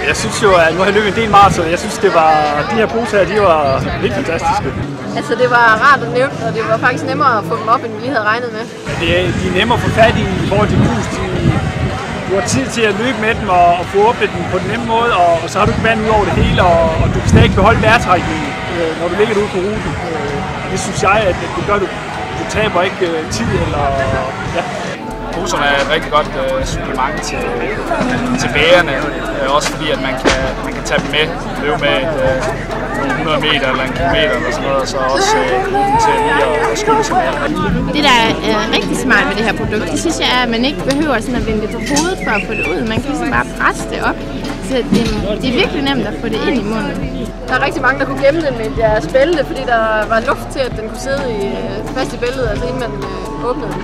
Jeg synes jo, at nu har jeg løbet en del maraton, jeg synes, de her poser, de var helt fantastiske. Altså det var rart og nemt, og det var faktisk nemmere at få dem op, end vi lige havde regnet med. De er nemmere at få fat i forhold til grus. Du har tid til at løbe med dem og få åbnet dem på den nemme måde, og så har du ikke vand ud over det hele, og du kan stadig beholde vejrtrækningen, når du ligger ude på ruten. Det synes jeg, at det gør, du taber ikke tid eller... Ja. Poserne er et rigtig godt supplement til bærerne, også fordi at man kan tage dem med, løbe med 100 meter eller en kilometer eller sådan noget, og så også bruge dem til lige at skynde sig med. Det, der er rigtig smart ved det her produkt, det synes jeg er, at man ikke behøver sådan at vende det på hovedet for at få det ud. Man kan ligesom bare presse det op, så det er virkelig nemt at få det ind i munden. Der er rigtig mange, der kunne gemme det med deres bælte, fordi der var luft til, at den kunne sidde fast i bæltet, altså inden man åbnede den.